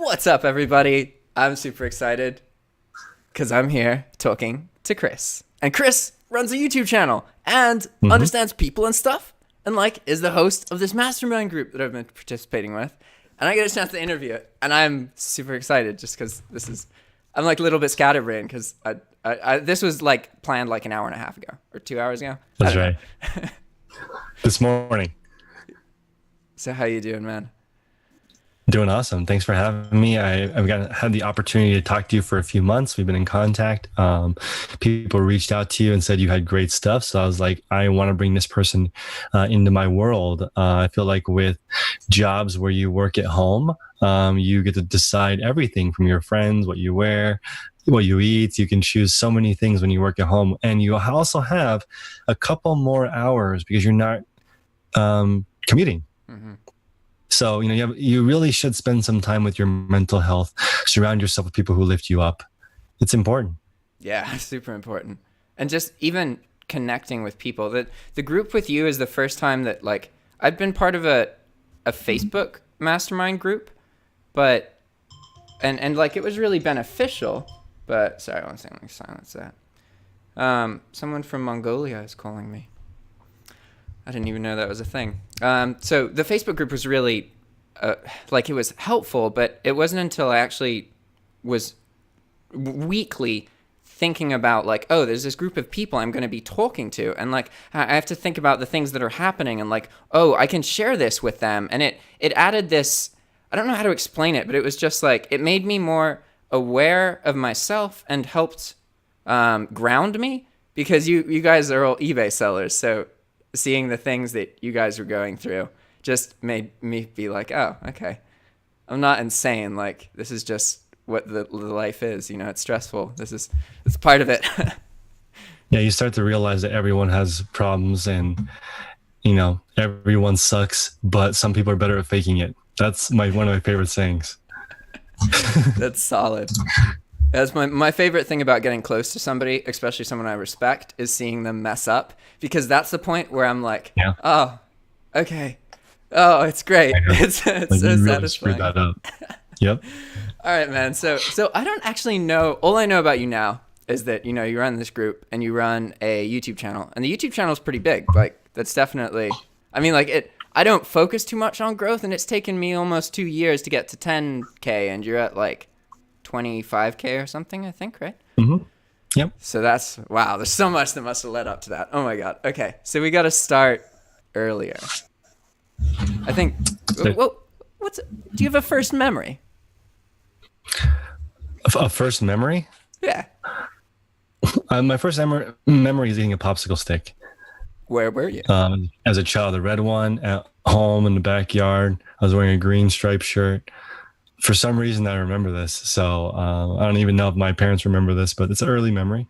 What's up, everybody? I'm super excited because I'm here talking to Chris. And Chris runs a YouTube channel and understands people and stuff and, like, is the host of this mastermind group that I've been participating with. And I get a chance to interview it. And I'm super excited just because I'm, like, a little bit scatterbrained because this was, like, planned, like, an hour and a half ago or 2 hours ago. That's right. This morning. So how you doing, man? Doing awesome. Thanks for having me. I've had the opportunity to talk to you for a few months. We've been in contact. People reached out to you and said you had great stuff. So I was like, I want to bring this person into my world. I feel like with jobs where you work at home, you get to decide everything from your friends, what you wear, what you eat. You can choose so many things when you work at home. And you also have a couple more hours because you're not commuting. Mm-hmm. So, you really should spend some time with your mental health. Surround yourself with people who lift you up. It's important. Yeah, super important. And just even connecting with people. The group with you is the first time that, like, I've been part of a Facebook mastermind group, but and like it was really beneficial. But sorry, one second, let me silence that. Someone from Mongolia is calling me. I didn't even know that was a thing. So the Facebook group was really, it was helpful, but it wasn't until I actually was weekly thinking about, like, oh, there's this group of people I'm going to be talking to. And, like, I have to think about the things that are happening and, like, oh, I can share this with them. And it added this, I don't know how to explain it, but it was just like, it made me more aware of myself and helped ground me because you guys are all eBay sellers. So seeing the things that you guys were going through just made me be like, oh, okay. I'm not insane. Like, this is just what the life is. It's stressful. It's part of it. Yeah, you start to realize that everyone has problems and, everyone sucks, but some people are better at faking it. That's one of my favorite sayings. That's solid. That's my favorite thing about getting close to somebody, especially someone I respect, is seeing them mess up, because that's the point where I'm like, yeah. Oh, okay. Oh, it's great. It's so really satisfying. Screwed that up. Yep. All right, man. So I don't actually know. All I know about you now is that, you run this group and you run a YouTube channel, and the YouTube channel is pretty big. Like, that's definitely, I don't focus too much on growth, and it's taken me almost 2 years to get to 10K, and you're at like 25K or something, I think, right? Mm-hmm. Yep. So that's, wow, there's so much that must have led up to that. Oh my God. Okay. So we got to start earlier. I think, do you have a first memory? A first memory? Yeah. My first memory is eating a popsicle stick. Where were you? As a child, a red one at home in the backyard. I was wearing a green striped shirt. For some reason, I remember this. So I don't even know if my parents remember this, but it's an early memory.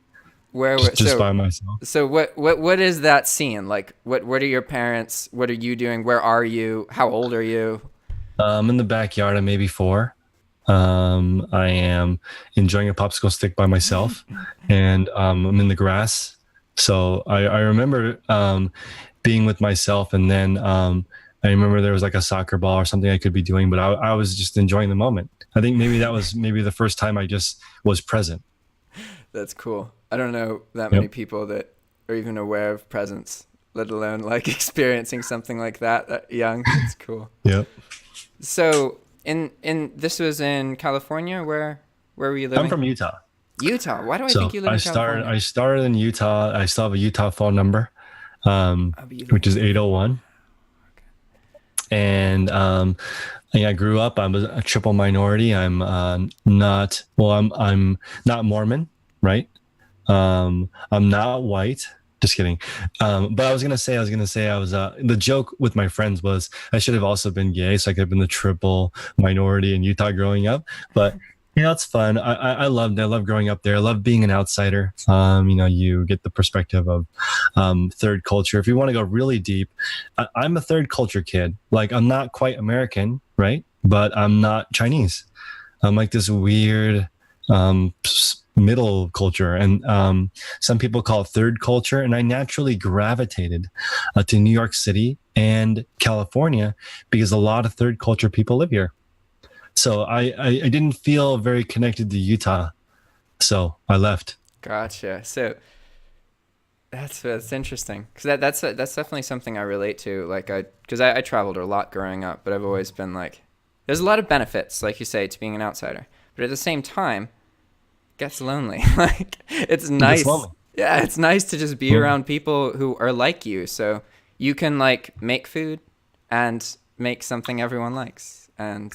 Just by myself. So what is that scene? Like, what are your parents? What are you doing? Where are you? How old are you? I'm in the backyard. I'm maybe 4. I am enjoying a popsicle stick by myself, and I'm in the grass. So I remember being with myself, and then I remember there was like a soccer ball or something I could be doing, but I was just enjoying the moment. I think maybe that was the first time I just was present. That's cool. I don't know that many people that are even aware of presence, let alone like experiencing something like that young. It's cool. Yep. So this was in California. Where were you living? I'm from Utah. Utah. Why do I think you live in California? I started in Utah. I still have a Utah phone number, which is 801. And I grew up. I'm a triple minority. I'm not Mormon, right? I'm not white. Just kidding. But I was gonna say I was the joke with my friends was I should have also been gay, so I could have been the triple minority in Utah growing up. But it's fun. I love growing up there. I love being an outsider. You get the perspective of third culture. If you want to go really deep, I'm a third culture kid. Like, I'm not quite American, right? But I'm not Chinese. I'm like this weird middle culture, and some people call it third culture. And I naturally gravitated to New York City and California because a lot of third culture people live here. So I didn't feel very connected to Utah. So I left. Gotcha. So that's interesting because that's definitely something I relate to. Like because I traveled a lot growing up, but I've always been like, there's a lot of benefits, like you say, to being an outsider, but at the same time, it gets lonely. Like it's nice. Yeah, it's nice to just be around people who are like you, so you can like make food and make something everyone likes, and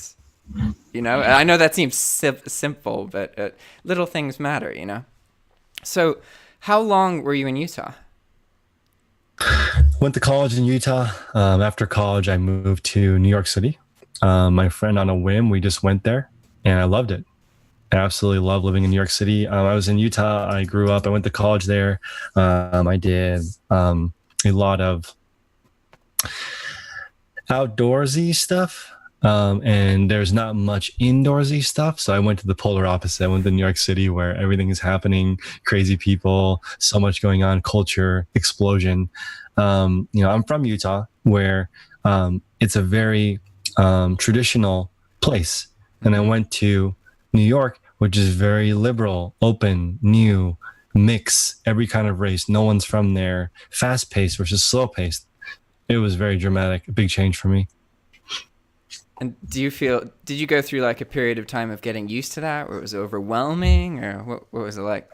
I know that seems simple, but little things matter. So, how long were you in Utah? Went to college in Utah. After college, I moved to New York City. My friend, on a whim, we just went there, and I loved it. I absolutely love living in New York City. I was in Utah. I grew up. I went to college there. I did a lot of outdoorsy stuff. And there's not much indoorsy stuff. So I went to the polar opposite. I went to New York City where everything is happening, crazy people, so much going on, culture, explosion. I'm from Utah where it's a very traditional place. And I went to New York, which is very liberal, open, new, mix, every kind of race. No one's from there. Fast paced versus slow paced. It was very dramatic, a big change for me. And did you go through like a period of time of getting used to that, or it was overwhelming, or what was it like?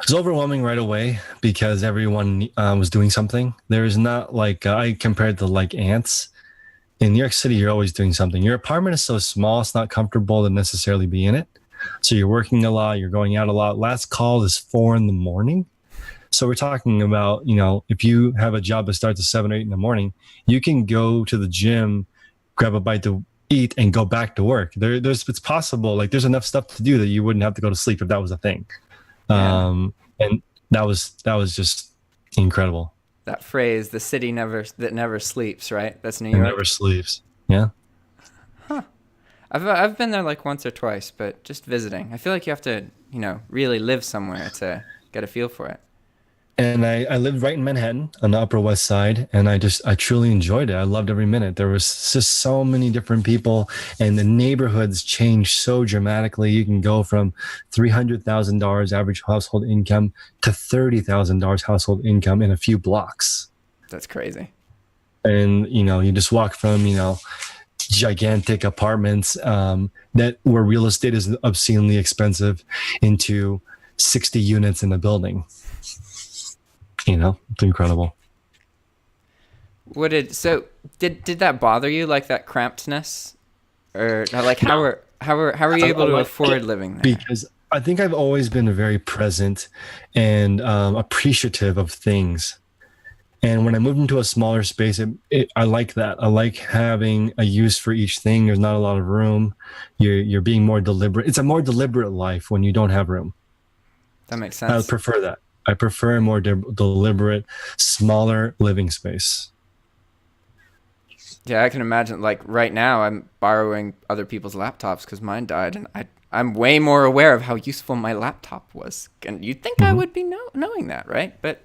It was overwhelming right away because everyone was doing something. There's not like, I compared to like ants. In New York City, you're always doing something. Your apartment is so small, it's not comfortable to necessarily be in it. So you're working a lot, you're going out a lot. Last call is 4 a.m. So we're talking about, if you have a job that starts at 7 or 8 a.m, you can go to the gym, grab a bite to eat, and go back to work. It's possible. Like there's enough stuff to do that you wouldn't have to go to sleep if that was a thing. Yeah. And that was just incredible. That phrase, the city that never sleeps, right? That's New York. It never sleeps. Yeah. Huh. I've been there like once or twice, but just visiting. I feel like you have to, really live somewhere to get a feel for it. And I lived right in Manhattan on the Upper West Side, and I truly enjoyed it. I loved every minute. There was just so many different people, and the neighborhoods changed so dramatically. You can go from $300,000 average household income to $30,000 household income in a few blocks. That's crazy. And, you just walk from, gigantic apartments that where real estate is obscenely expensive into 60 units in a building. It's incredible. Did that bother you, like that crampedness, or like how are you able to afford living there? Because I think I've always been very present and appreciative of things. And when I moved into a smaller space, I like that. I like having a use for each thing. There's not a lot of room. You're being more deliberate. It's a more deliberate life when you don't have room. That makes sense. I would prefer that. I prefer a more deliberate, smaller living space. Yeah, I can imagine. Like right now, I'm borrowing other people's laptops because mine died, and I'm way more aware of how useful my laptop was. And you'd think I would be knowing that, right? But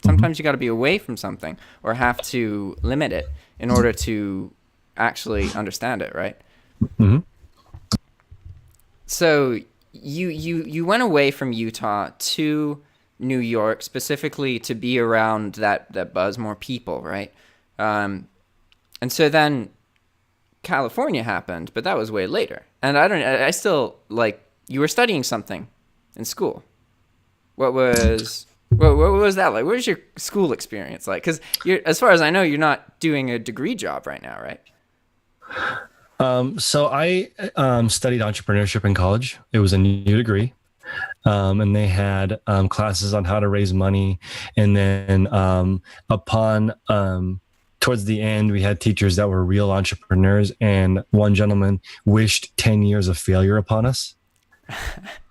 sometimes you got to be away from something or have to limit it in order to actually understand it, right? Mm-hmm. So you went away from Utah to New York specifically to be around that buzz, more people, right? And so then California happened, but that was way later. And I still, like, you were studying something in school. What was that like? What was your school experience like? Because as far as I know, you're not doing a degree job right now, right? So I studied entrepreneurship in college. It was a new degree. And they had classes on how to raise money. And then towards the end, we had teachers that were real entrepreneurs. And one gentleman wished 10 years of failure upon us.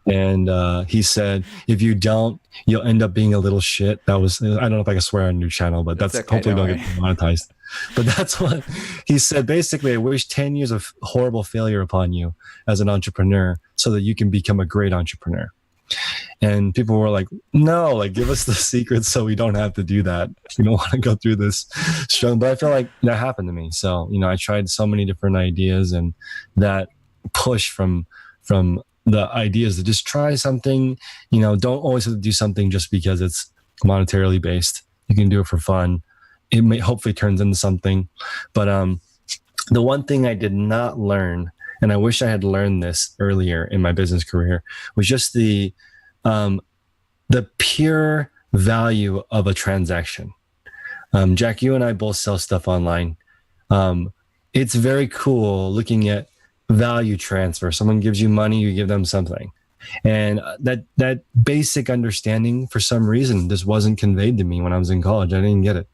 And he said, if you don't, you'll end up being a little shit. I don't know if I can swear on your channel, but that's okay, hopefully don't get monetized. But that's what he said. Basically, I wish 10 years of horrible failure upon you as an entrepreneur so that you can become a great entrepreneur. And people were like, no, like give us the secrets so we don't have to do that. We don't want to go through this struggle. But I feel like that happened to me. So, I tried so many different ideas, and that push from the ideas to just try something, don't always have to do something just because it's monetarily based. You can do it for fun. It may hopefully turns into something. But the one thing I did not learn, and I wish I had learned this earlier in my business career, was just the pure value of a transaction. Jack, you and I both sell stuff online. It's very cool looking at value transfer. Someone gives you money, you give them something. And that basic understanding, for some reason, just wasn't conveyed to me when I was in college. I didn't get it.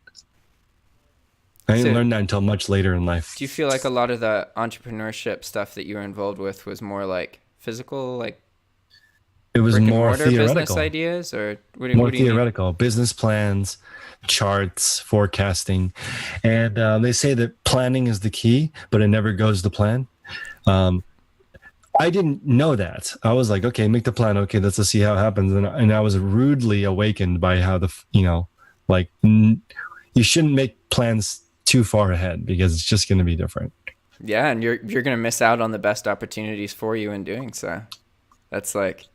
I didn't learn that until much later in life. Do you feel like a lot of the entrepreneurship stuff that you were involved with was more like physical, like it was more theoretical business ideas, or what more do you theoretical mean? Business plans, charts, forecasting, and they say that planning is the key, but it never goes to plan. I didn't know that. I was like, okay, make the plan. Okay, let's see how it happens. And I was rudely awakened by how you shouldn't make plans too far ahead because it's just going to be different. Yeah, and you're going to miss out on the best opportunities for you in doing so. That's like,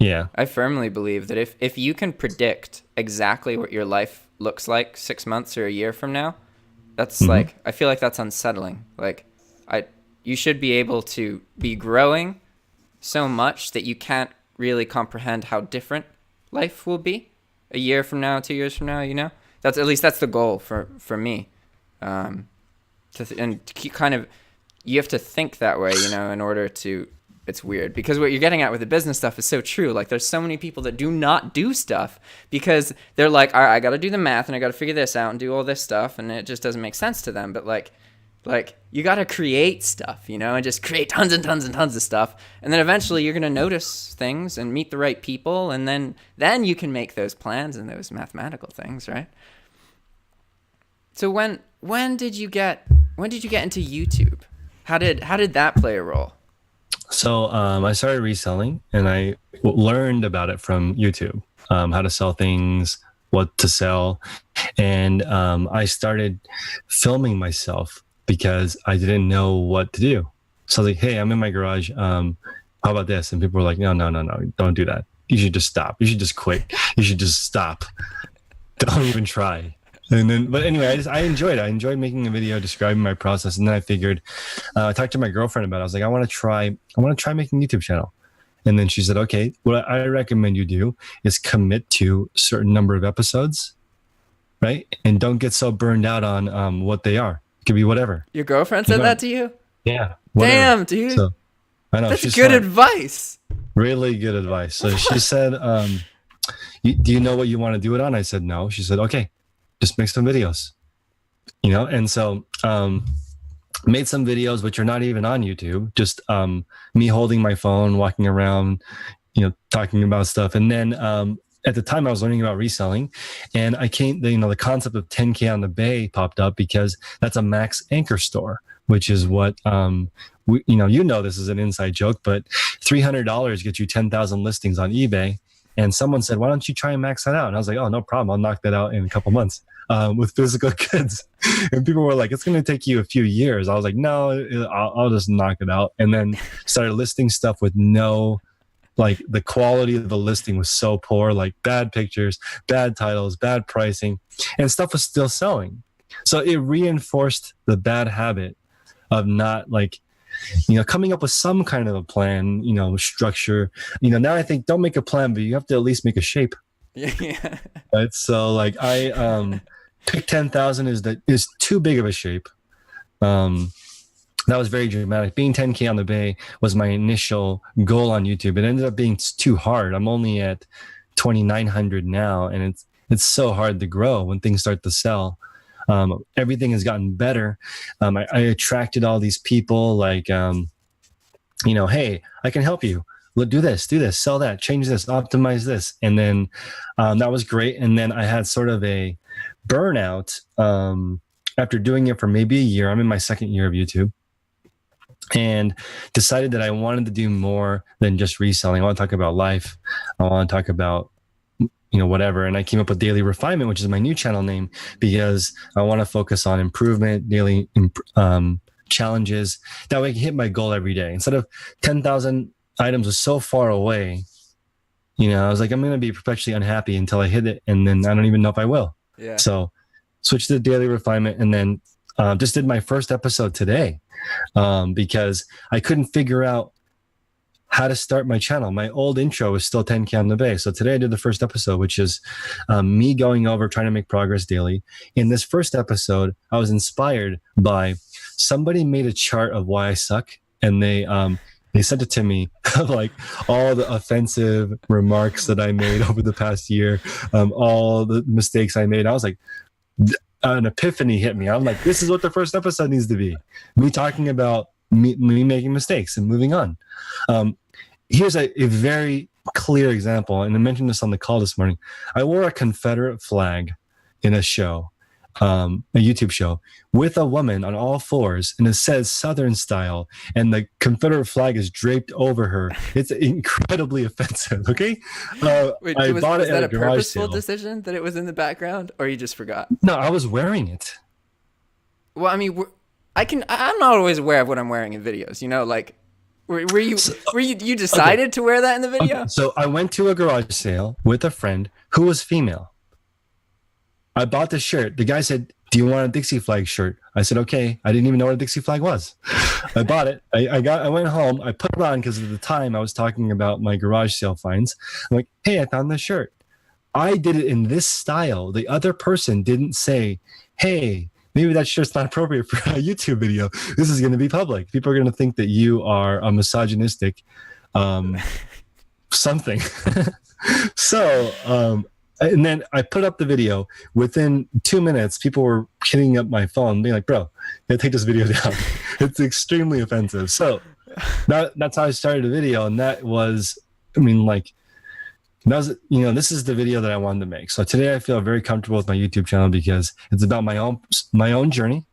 yeah. I firmly believe that if you can predict exactly what your life looks like 6 months or a year from now, that's like, I feel like that's unsettling. Like, you should be able to be growing so much that you can't really comprehend how different life will be a year from now, 2 years from now, That's at least that's the goal for me. You have to think that way, in order to. It's weird because what you're getting at with the business stuff is so true. Like, there's so many people that do not do stuff because they're like, all right, I got to do the math and I got to figure this out and do all this stuff, and it just doesn't make sense to them. But like you got to create stuff, and just create tons and tons and tons of stuff, and then eventually you're going to notice things and meet the right people, and then you can make those plans and those mathematical things, right? So when did you get into YouTube? How did that play a role? So I started reselling, and I learned about it from YouTube, how to sell things, what to sell. And I started filming myself because I didn't know what to do. So I was like, hey, I'm in my garage. How about this? And people were like, no, don't do that. You should just stop. You should just quit. You should just stop. Don't even try. But anyway, I enjoyed it. I enjoyed making a video describing my process. And then I figured, I talked to my girlfriend about it. I was like, I want to try making a YouTube channel. And then she said, okay, what I recommend you do is commit to a certain number of episodes, right? And don't get so burned out on what they are. It could be whatever. Your girlfriend said that to you? Yeah. Whatever. Damn, dude. So, I know. That's good advice. Really good advice. So she said, do you know what you want to do it on? I said, no. She said, okay. Just make some videos, and so made some videos which are not even on YouTube, just me holding my phone, walking around, talking about stuff. And then at the time I was learning about reselling, and the concept of 10K on the Bay popped up because that's a max anchor store, which is what, this is an inside joke, but $300 gets you 10,000 listings on eBay. And someone said, why don't you try and max that out? And I was like, oh, no problem. I'll knock that out in a couple months with physical goods. And people were like, it's going to take you a few years. I was like, no, I'll just knock it out. And then started listing stuff with the quality of the listing was so poor, like bad pictures, bad titles, bad pricing, and stuff was still selling. So it reinforced the bad habit of not coming up with some kind of a plan, structure. Now I think don't make a plan, but you have to at least make a shape. Yeah. Right. So I picked 10,000 is too big of a shape. That was very dramatic. Being 10K on the Bay was my initial goal on YouTube. It ended up being too hard. I'm only at 2,900 now, and it's so hard to grow when things start to sell. Everything has gotten better. I attracted all these people hey, I can help you. Do this, sell that, change this, optimize this. And then that was great. And then I had sort of a burnout after doing it for maybe a year. I'm in my second year of YouTube. and decided that I wanted to do more than just reselling. I want to talk about life. I want to talk about, whatever. And I came up with Daily Refinement, which is my new channel name, because I want to focus on improvement, daily challenges. That way I can hit my goal every day. Instead of 10,000 items was so far away, I was like, I'm going to be perpetually unhappy until I hit it. And then I don't even know if I will. Yeah. So switched to Daily Refinement, and then just did my first episode today because I couldn't figure out how to start my channel. My old intro was still 10K on the base. So today I did the first episode, which is me going over trying to make progress daily. In this first episode, I was inspired by somebody made a chart of why I suck, and they sent it to me, like all the offensive remarks that I made over the past year, all the mistakes I made. I was like, an epiphany hit me. I'm like, this is what the first episode needs to be. Me talking about me making mistakes and moving on. Here's a very clear example, and I mentioned this on the call this morning. I wore a Confederate flag in a show, a YouTube show, with a woman on all fours, and it says Southern style, and the Confederate flag is draped over her. It's incredibly offensive. Okay, Wait, I was bought it that at a garage purposeful sale. decision that it was in the background, or you just forgot? No, I was wearing it. Well, I mean, I'm not always aware of what I'm wearing in videos. Like, were you decided to wear that in the video? Okay, so I went to a garage sale with a friend who was female. I bought the shirt. The guy said, "Do you want a Dixie flag shirt?" I said, "Okay." I didn't even know what a Dixie flag was. I bought it. I went home. I put it on because at the time I was talking about my garage sale finds. I'm like, "Hey, I found this shirt." I did it in this style. The other person didn't say, "Hey, maybe that shirt's not appropriate for a YouTube video. This is going to be public. People are going to think that you are a misogynistic something." So, and then I put up the video. Within 2 minutes, people were hitting up my phone, being like, "Bro, take this video down. It's extremely offensive." So that's how I started the video. And that was, this is the video that I wanted to make. So today I feel very comfortable with my YouTube channel because it's about my own journey.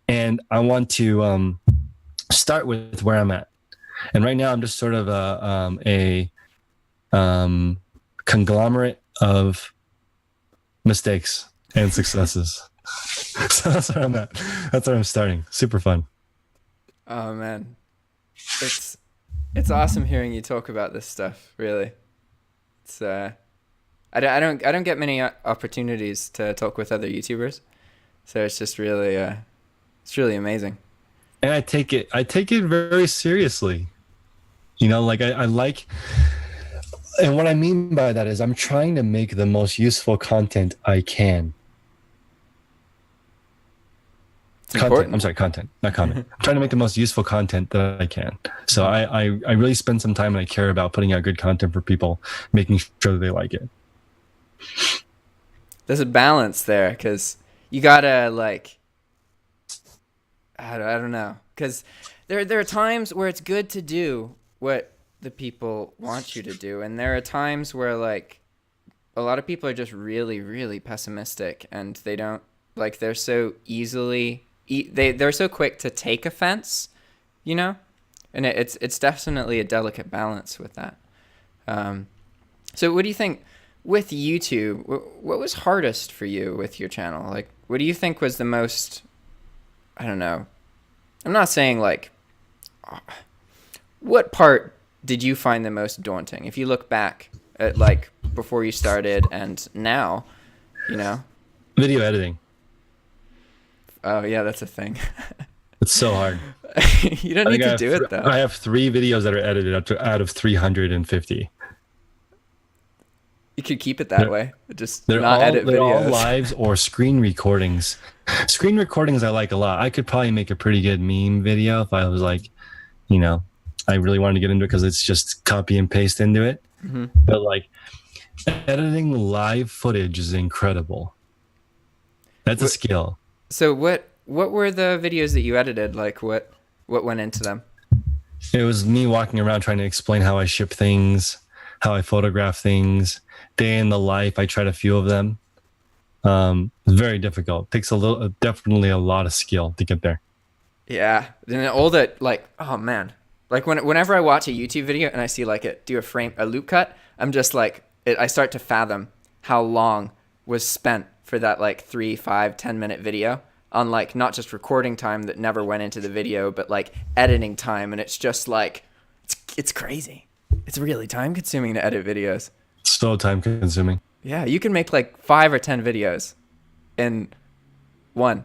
And I want to start with where I'm at. And right now I'm just sort of a conglomerate of mistakes and successes. So that's where I'm at. That's where I'm starting. Super fun. Oh man, it's awesome hearing you talk about this stuff. Really, it's I don't get many opportunities to talk with other YouTubers, so it's just really it's really amazing. And I take it very seriously. I like. And what I mean by that is I'm trying to make the most useful content I can. Content, not comment. I'm trying to make the most useful content that I can. So I really spend some time and I care about putting out good content for people, making sure that they like it. There's a balance there because you gotta I don't know, because there are times where it's good to do what the people want you to do, and there are times where a lot of people are just really, really pessimistic, and they don't they're so easily they're so quick to take offense, and it's definitely a delicate balance with that. So what do you think with YouTube? What was hardest for you with your channel? What do you think was the most, I don't know, I'm not saying what part did you find the most daunting? If you look back at before you started and now, Video editing. Oh yeah, that's a thing. It's so hard. You don't need to do it though. I have 3 videos that are edited out of 350. You could keep it that way. Just They're not edit videos. They're all lives or screen recordings. Screen recordings I like a lot. I could probably make a pretty good meme video if I was I really wanted to get into it because it's just copy and paste into it. Mm-hmm. But editing live footage is incredible. That's a skill. So what were the videos that you edited? What went into them? It was me walking around trying to explain how I ship things, how I photograph things, day in the life. I tried a few of them. Very difficult. Takes definitely a lot of skill to get there. Yeah. And all that, like, oh man, like whenever I watch a YouTube video and I see like it do a loop cut, I'm just like, I start to fathom how long was spent for that like 3, 5, 10-minute video on like not just recording time that never went into the video, but like editing time. And it's just like, it's crazy. It's really time consuming to edit videos. So time consuming. Yeah. You can make like 5 or 10 videos in one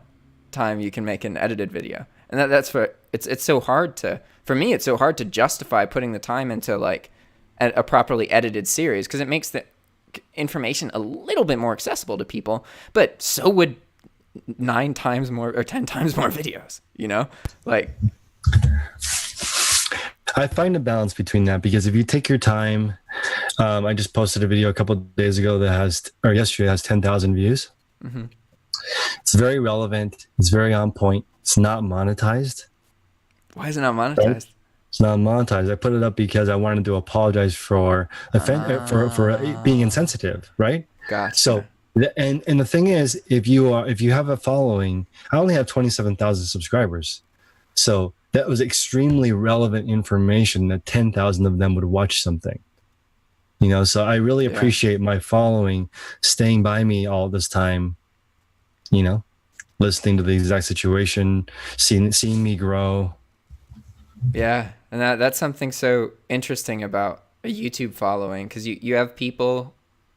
time you can make an edited video. And that's for, it's so hard to, for me, it's so hard to justify putting the time into like a properly edited series, because it makes the information a little bit more accessible to people, but so would 9 times more or 10 times more videos, you know? Like, I find a balance between that, because if you take your time, I just posted a video a couple of days ago yesterday has 10,000 views. Mm-hmm. It's very relevant. It's very on point. It's not monetized. Why is it not monetized? Right? It's not monetized. I put it up because I wanted to apologize for being insensitive, right? Gotcha. So, and the thing is, if you have a following, I only have 27,000 subscribers, so that was extremely relevant information that 10,000 of them would watch something. You know, so I really appreciate my following staying by me all this time. You know, listening to the exact situation, seeing me grow. Yeah, and that's something so interesting about a YouTube following, because you have people,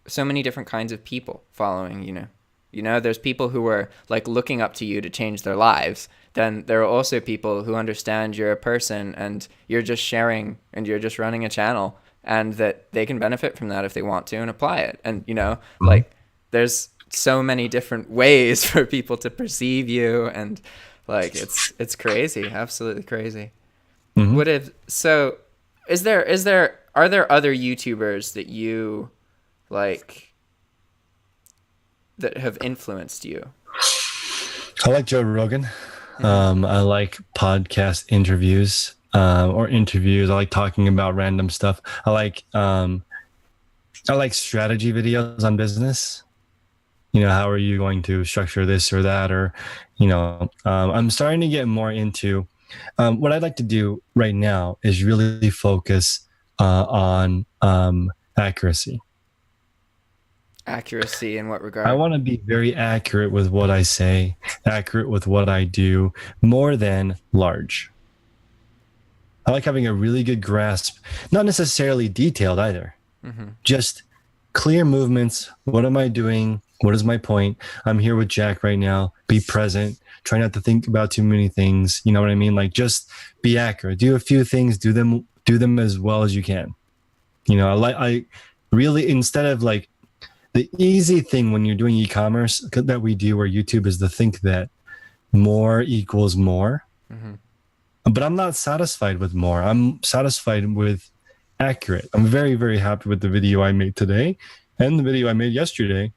so many different kinds of people following, you know, there's people who are like looking up to you to change their lives. Then there are also people who understand you're a person and you're just sharing and you're just running a channel, and that they can benefit from that if they want to and apply it. And, you know, like there's so many different ways for people to perceive you, and like it's crazy, absolutely crazy. Mm-hmm. Are there other YouTubers that you like that have influenced you? I like Joe Rogan. Mm-hmm. I like podcast interviews or interviews. I like talking about random stuff. I like strategy videos on business. You know, how are you going to structure this or that? Or, you know, I'm starting to get more into what I'd like to do right now is really focus on accuracy. Accuracy in what regard? I want to be very accurate with what I say, accurate with what I do, more than large. I like having a really good grasp, not necessarily detailed either, just clear movements. What am I doing? What is my point? I'm here with Jack right now. Be present. Try not to think about too many things. You know what I mean? Like, just be accurate. Do a few things. Do them as well as you can. You know, I really, instead of like the easy thing when you're doing e-commerce that we do or YouTube is to think that more equals more. Mm-hmm. But I'm not satisfied with more. I'm satisfied with accurate. I'm very, very happy with the video I made today and the video I made yesterday,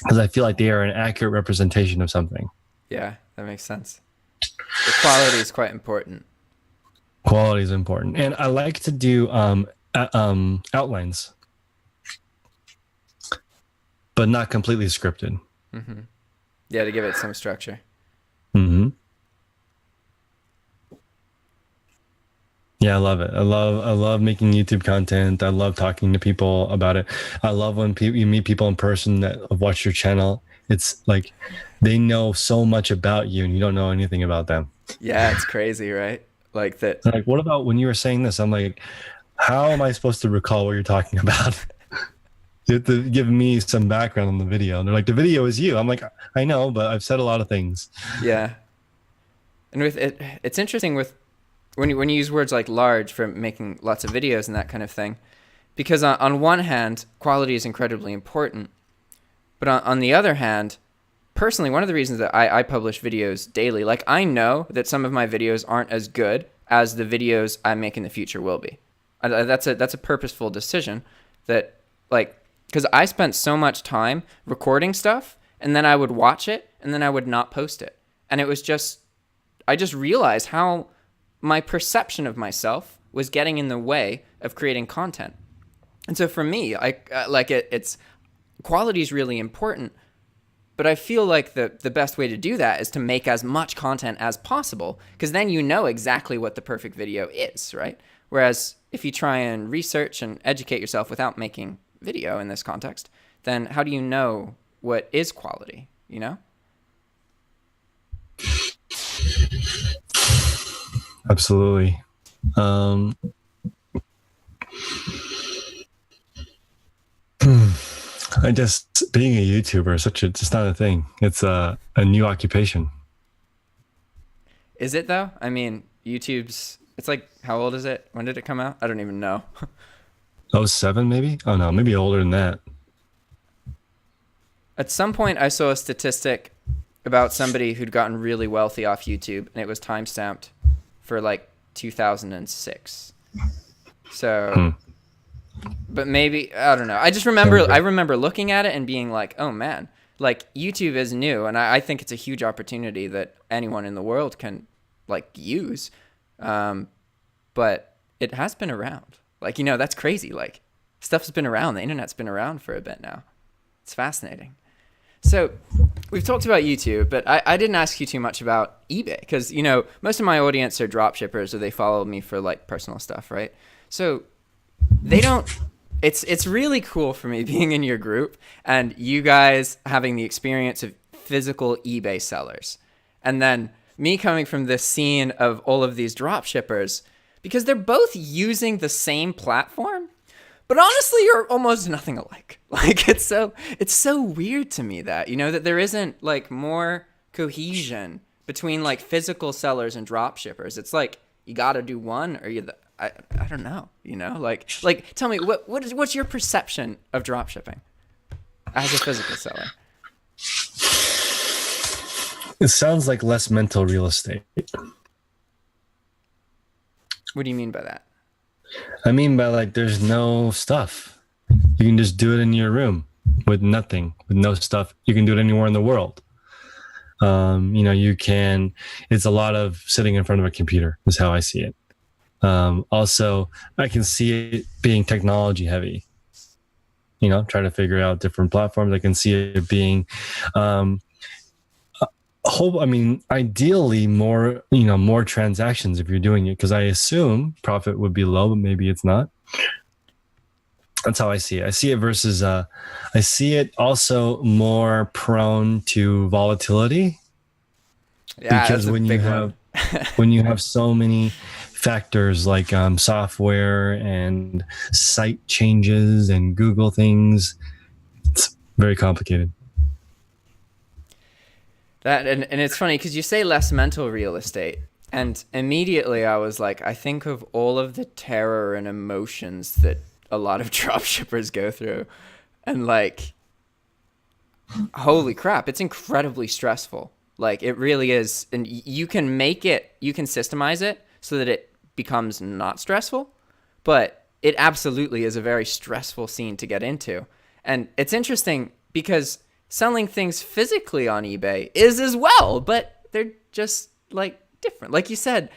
because I feel like they are an accurate representation of something. Yeah, that makes sense. The quality is quite important. Quality is important. And I like to do outlines, but not completely scripted. Mm-hmm. Yeah, to give it some structure. Mm-hmm. Yeah, I love it. I love making YouTube content. I love talking to people about it. I love when you meet people in person that have watched your channel. It's like they know so much about you and you don't know anything about them. Yeah, it's crazy, right? Like that. Like, what about when you were saying this? I'm like, how am I supposed to recall what you're talking about? You have to give me some background on the video. And they're like, the video is you. I'm like, I know, but I've said a lot of things. Yeah. And with it, it's interesting with when you use words like large for making lots of videos and that kind of thing, because on one hand, quality is incredibly important. But on the other hand, personally, one of the reasons that I publish videos daily, like I know that some of my videos aren't as good as the videos I make in the future will be. That's a purposeful decision that, like, because I spent so much time recording stuff and then I would watch it and then I would not post it. And it was just, I just realized how my perception of myself was getting in the way of creating content. And so for me, it's quality is really important, But I feel like the best way to do that is to make as much content as possible, because then you know exactly what the perfect video is, right? Whereas if you try and research and educate yourself without making video in this context, then how do you know what is quality, you know? Absolutely. I just being a YouTuber it's not a thing. It's a new occupation. Is it though? I mean, YouTube's, it's like, how old is it? When did it come out? I don't even know. 07 maybe? Oh no, maybe older than that. At some point I saw a statistic about somebody who'd gotten really wealthy off YouTube, and it was timestamped for like 2006. So but maybe, I don't know. I just remember, I remember looking at it and being like, oh man, like YouTube is new. And I think it's a huge opportunity that anyone in the world can like use. But it has been around. Like, you know, that's crazy. Like stuff's been around. The internet's been around for a bit now. It's fascinating. So we've talked about YouTube, but I didn't ask you too much about eBay because, you know, most of my audience are drop shippers or they follow me for like personal stuff, right? So they don't, it's really cool for me being in your group and you guys having the experience of physical eBay sellers. And then me coming from this scene of all of these drop shippers, because they're both using the same platform, but honestly, you're almost nothing alike. Like it's so weird to me that, you know, that there isn't like more cohesion between like physical sellers and drop shippers. It's like, you got to do one or I don't know, you know, like tell me what's your perception of drop shipping as a physical seller? It sounds like less mental real estate. What do you mean by that? I mean by like there's no stuff. You can just do it in your room with nothing, with no stuff. You can do it anywhere in the world. You know, you can, it's a lot of sitting in front of a computer is how I see it. Also, I can see it being technology heavy, you know, trying to figure out different platforms. I can see it being, ideally more transactions if you're doing it, because I assume profit would be low, but maybe it's not. That's how I see it. I see it versus, I see it also more prone to volatility. Yeah, because when you have, when you have so many factors like software and site changes and Google things, it's very complicated. That and it's funny because you say less mental real estate, and immediately I was like, I think of all of the terror and emotions that a lot of dropshippers go through, and like, holy crap, it's incredibly stressful. Like it really is, and you can systemize it so that it becomes not stressful, but it absolutely is a very stressful scene to get into. And it's interesting because selling things physically on eBay is as well, but they're just like different. Like you said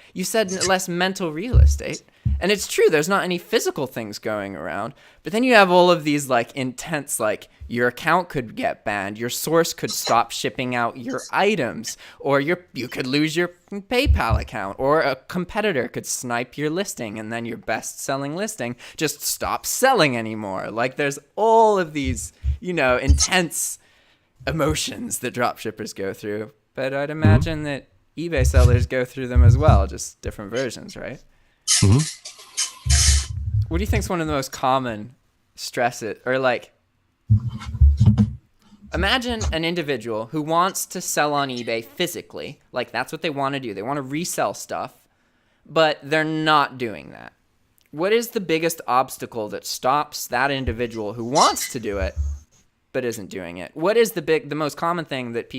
less mental real estate. And it's true, there's not any physical things going around, but then you have all of these like intense, like your account could get banned, your source could stop shipping out your items, or you could lose your PayPal account, or a competitor could snipe your listing and then your best selling listing just stops selling anymore. Like there's all of these, you know, intense emotions that dropshippers go through, but I'd imagine that eBay sellers go through them as well, just different versions, right? Mm-hmm. What do you think is one of the most common stresses, or like, imagine an individual who wants to sell on eBay physically, like that's what they want to do. They want to resell stuff, but they're not doing that. What is the biggest obstacle that stops that individual who wants to do it but isn't doing it? What is the most common thing that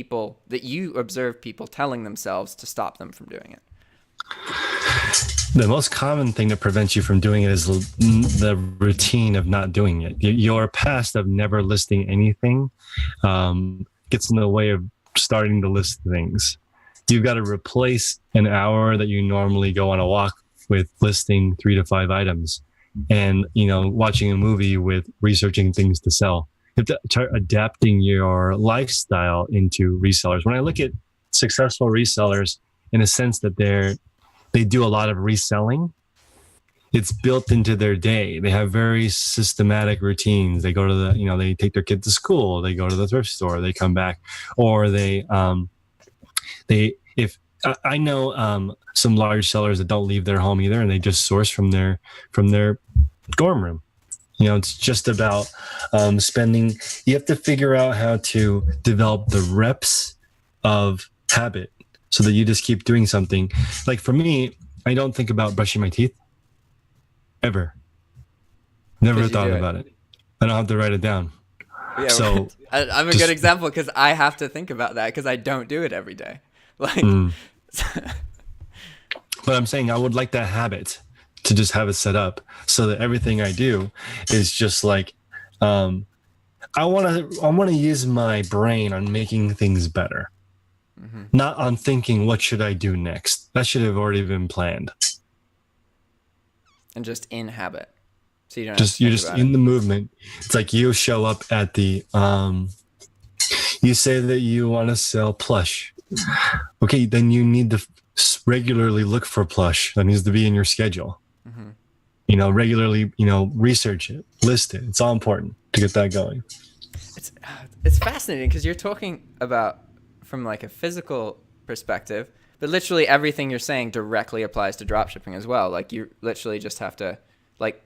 you observe people telling themselves to stop them from doing it? The most common thing that prevents you from doing it is the routine of not doing it. Your past of never listing anything gets in the way of starting to list things. You've got to replace an hour that you normally go on a walk with listing 3 to 5 items, and, you know, watching a movie with researching things to sell. have to start adapting your lifestyle into resellers. When I look at successful resellers, in a sense that they do a lot of reselling, it's built into their day. They have very systematic routines. They go to they take their kid to school, they go to the thrift store, they come back, or if I know some large sellers that don't leave their home either, and they just source from their dorm room. It's just about spending. You have to figure out how to develop the reps of habit so that you just keep doing something. Like for me, I don't think about brushing my teeth ever. Never thought about it. I don't have to write it down. Yeah, so I'm a good example because I have to think about that because I don't do it every day. Like, but I'm saying I would like that habit to just have it set up so that everything I do is just like, I want to use my brain on making things better, not on thinking what should I do next. That should have already been planned. And just in habit, so you don't. You're just in the movement. It's like you show up at the. You say that you want to sell plush. Okay, then you need to regularly look for plush. That needs to be in your schedule. Regularly, research it, list it. It's all important to get that going. It's fascinating because you're talking about from like a physical perspective, but literally everything you're saying directly applies to dropshipping as well. Like you literally just have to like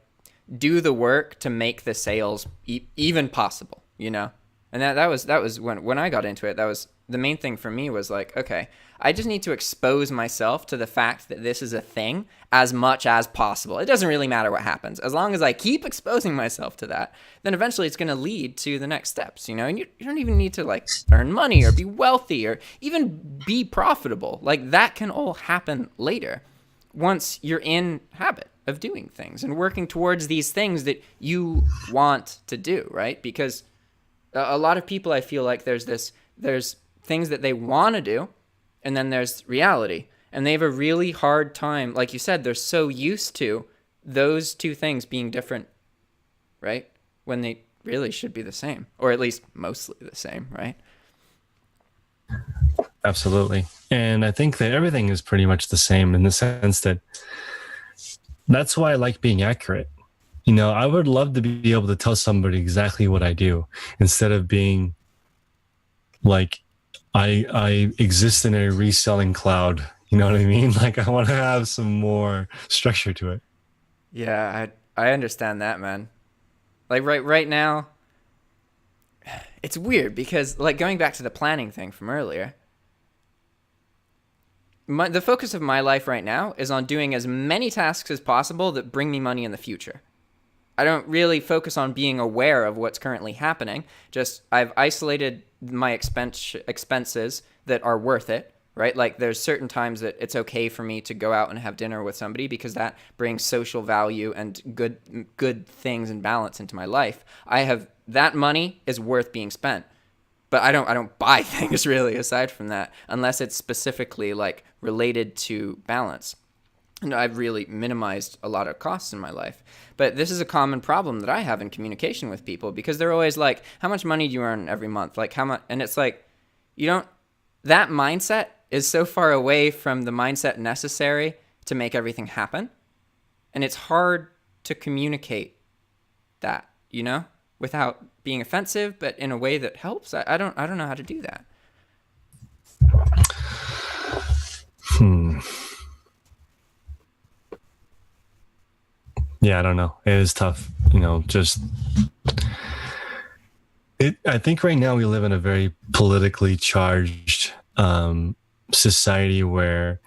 do the work to make the sales even possible, And that was when I got into it. That was the main thing for me was like, okay, I just need to expose myself to the fact that this is a thing as much as possible. It doesn't really matter what happens. As long as I keep exposing myself to that, then eventually it's going to lead to the next steps, And you don't even need to like earn money or be wealthy or even be profitable. Like that can all happen later once you're in habit of doing things and working towards these things that you want to do, right? Because a lot of people, I feel like there's things that they want to do, and then there's reality. And they have a really hard time. Like you said, they're so used to those two things being different, right? When they really should be the same, or at least mostly the same, right? Absolutely. And I think that everything is pretty much the same in the sense that that's why I like being accurate. I would love to be able to tell somebody exactly what I do instead of being like, I exist in a reselling cloud. You know what I mean? Like I want to have some more structure to it. Yeah, I understand that, man. Like right now, it's weird because like going back to the planning thing from earlier, the focus of my life right now is on doing as many tasks as possible that bring me money in the future. I don't really focus on being aware of what's currently happening. Just I've isolated my expenses that are worth it, right? Like there's certain times that it's okay for me to go out and have dinner with somebody because that brings social value and good things and balance into my life. That money is worth being spent. But I don't buy things really aside from that unless it's specifically like related to balance. And I've really minimized a lot of costs in my life. But this is a common problem that I have in communication with people because they're always like, how much money do you earn every month? Like how much? And it's like, that mindset is so far away from the mindset necessary to make everything happen. And it's hard to communicate that, without being offensive, but in a way that helps. I don't know how to do that. Yeah, I don't know. It is tough, I think right now we live in a very politically charged society where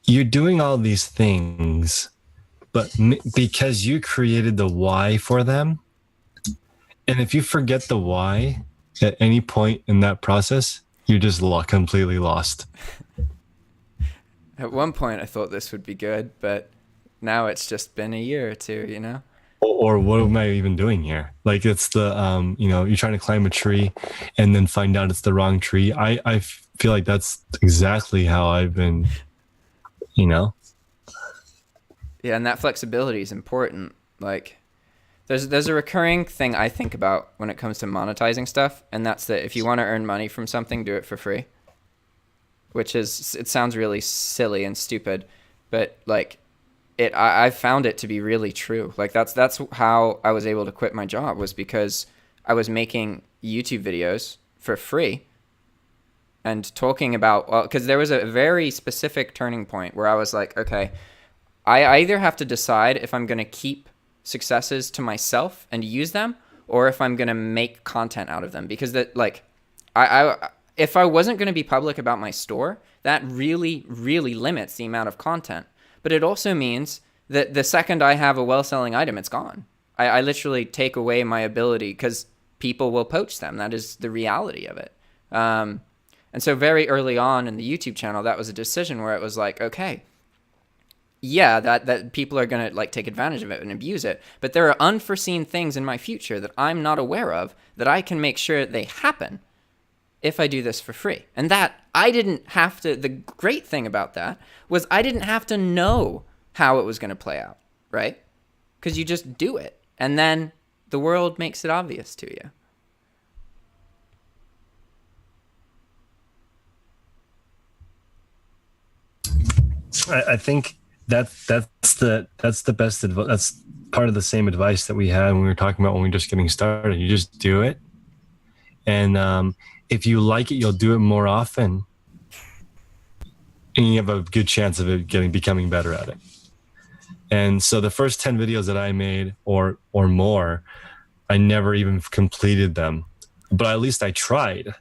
you're doing all these things, but because you created the why for them, and if you forget the why at any point in that process, you're just completely lost. At one point, I thought this would be good, but now it's just been a year or two, Or what am I even doing here? Like it's the, you're trying to climb a tree and then find out it's the wrong tree. I feel like that's exactly how I've been, Yeah, and that flexibility is important. Like There's a recurring thing I think about when it comes to monetizing stuff, and that's that if you want to earn money from something, do it for free. Which is, it sounds really silly and stupid, but like I found it to be really true. Like that's how I was able to quit my job, was because I was making YouTube videos for free and talking about, well, because there was a very specific turning point where I was like, okay, I either have to decide if I'm going to keep successes to myself and use them, or if I'm going to make content out of them. Because that, like, if I wasn't going to be public about my store, that really, really limits the amount of content. But it also means that the second I have a well-selling item, it's gone. I literally take away my ability, because people will poach them. That is the reality of it. And so very early on in the YouTube channel, that was a decision where it was like, okay, yeah, that people are going to like take advantage of it and abuse it. But there are unforeseen things in my future that I'm not aware of that I can make sure they happen if I do this for free. And that I didn't have to, the great thing about that was I didn't have to know how it was going to play out, right? Because you just do it. And then the world makes it obvious to you. I think that's the best advice. That's part of the same advice that we had when we were talking about when we were just getting started. You just do it. And if you like it, you'll do it more often. And you have a good chance of it becoming better at it. And so the first 10 videos that I made or more, I never even completed them, but at least I tried.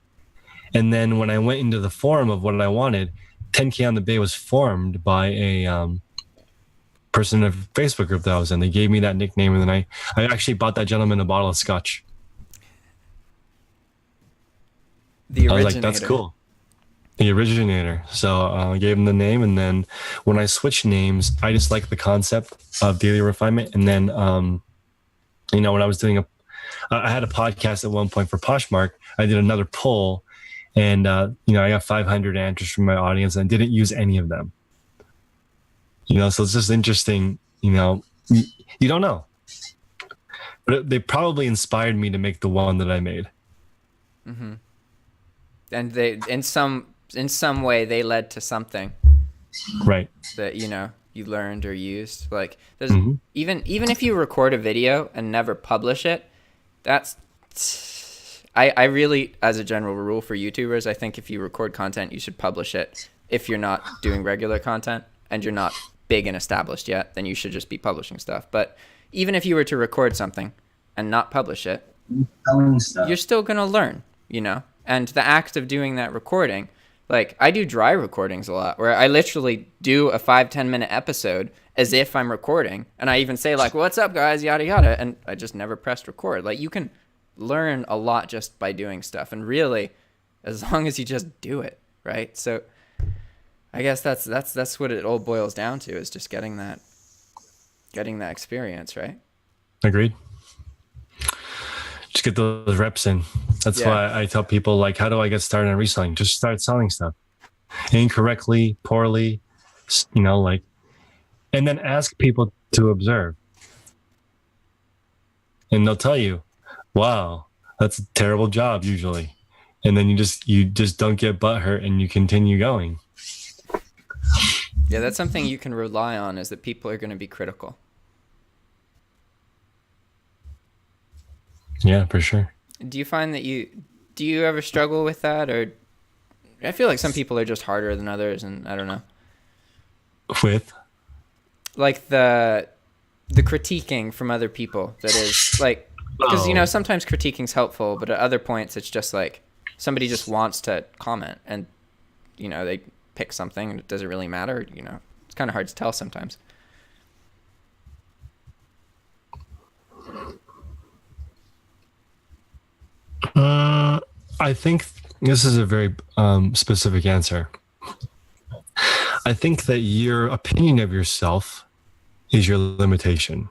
And then when I went into the forum of what I wanted, 10K on the Bay was formed by a person in a Facebook group that I was in. They gave me that nickname, and then I actually bought that gentleman a bottle of scotch. The originator. I was like, that's cool. The originator. So I gave him the name, and then when I switched names, I just like the concept of daily refinement. And then, when I was doing I had a podcast at one point for Poshmark. I did another poll, and I got 500 answers from my audience, and I didn't use any of them. So it's just interesting. You don't know, but they probably inspired me to make the one that I made. Mm-hmm. And they, in some way, they led to something, right? That you learned or used. Like there's even if you record a video and never publish it, that's I really, as a general rule for YouTubers, I think if you record content, you should publish it. If you're not doing regular content and you're not big and established yet, then you should just be publishing stuff. But even if you were to record something and not publish it, you're still gonna learn, And the act of doing that recording, like I do dry recordings a lot, where I literally do a 5-10 minute episode as if I'm recording, and I even say like, "What's up, guys?" Yada yada, and I just never pressed record. Like you can learn a lot just by doing stuff, and really, as long as you just do it, right? So, I guess that's what it all boils down to, is just getting that experience, right? Agreed. Just get those reps in. That's why I tell people, like, how do I get started on reselling? Just start selling stuff incorrectly, poorly, and then ask people to observe. And they'll tell you, wow, that's a terrible job usually. And then you just don't get butthurt and you continue going. Yeah, that's something you can rely on, is that people are going to be critical. Yeah, for sure. Do you find that do you ever struggle with that? Or I feel like some people are just harder than others, and I don't know. With? Like the critiquing from other people, that is like, because sometimes critiquing's helpful, but at other points it's just like somebody just wants to comment, and they pick something and it doesn't really matter. It's kind of hard to tell sometimes. I think this is a very specific answer. I think that your opinion of yourself is your limitation.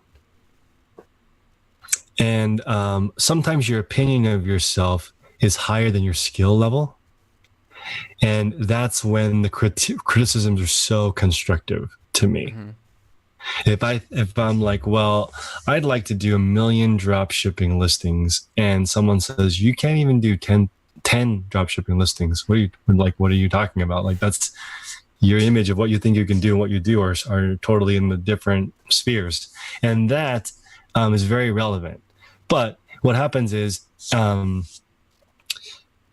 And sometimes your opinion of yourself is higher than your skill level. And that's when the criticisms are so constructive to me. Mm-hmm. If I'm like, well, I'd like to do 1 million drop shipping listings, and someone says you can't even do 10 drop shipping listings. What are you talking about? Like, that's your image of what you think you can do and what you do are totally in the different spheres. And that is very relevant. But what happens is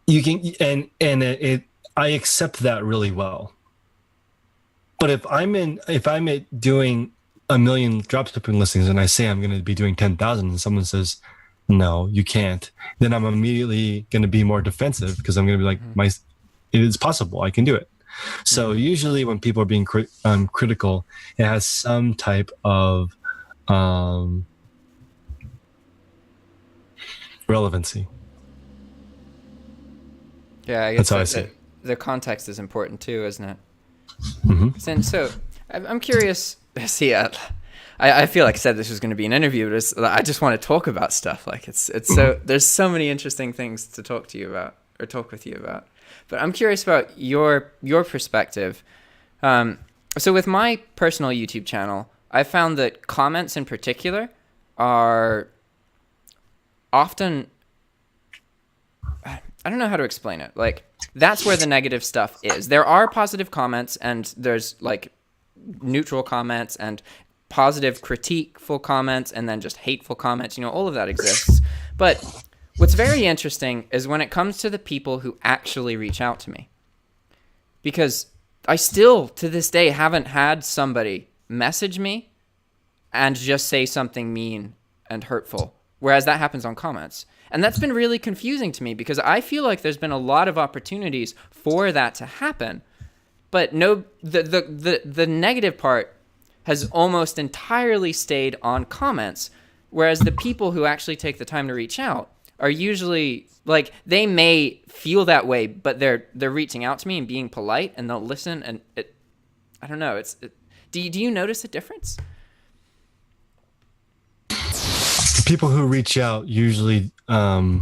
you can, I accept that really well. But if I'm doing 1 million drop shipping listings and I say I'm going to be doing 10,000 and someone says, no, you can't, then I'm immediately going to be more defensive because I'm going to be like, it is possible, I can do it. So usually when people are being critical, it has some type of relevancy. Yeah, I guess that's how I see it. The context is important too, isn't it? Mm-hmm. So I'm curious. See, I feel like I said this was going to be an interview, but I just want to talk about stuff. Like it's so there's so many interesting things to talk to you about or talk with you about. But I'm curious about your perspective. So with my personal YouTube channel, I found that comments in particular are often, I don't know how to explain it. Like, that's where the negative stuff is. There are positive comments, and there's like neutral comments and positive critiqueful comments, and then just hateful comments. All of that exists. But what's very interesting is when it comes to the people who actually reach out to me. Because I still, to this day, haven't had somebody message me and just say something mean and hurtful, whereas that happens on comments. And that's been really confusing to me because I feel like there's been a lot of opportunities for that to happen. But no, the negative part has almost entirely stayed on comments, whereas the people who actually take the time to reach out are usually like, they may feel that way, but they're reaching out to me and being polite, and they'll listen. And I don't know. Do you notice a difference? People who reach out usually, they're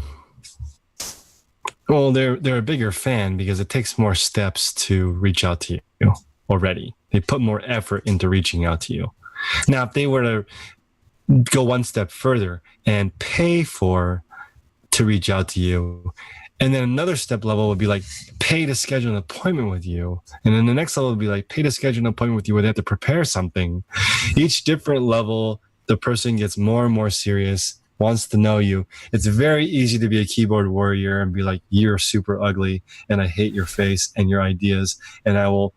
a bigger fan because it takes more steps to reach out to you already. They put more effort into reaching out to you. Now, if they were to go one step further and pay to reach out to you, and then another step level would be like pay to schedule an appointment with you, and then the next level would be like pay to schedule an appointment with you where they have to prepare something. Each different level, the person gets more and more serious, wants to know you. It's very easy to be a keyboard warrior and be like, you're super ugly and I hate your face and your ideas, and I will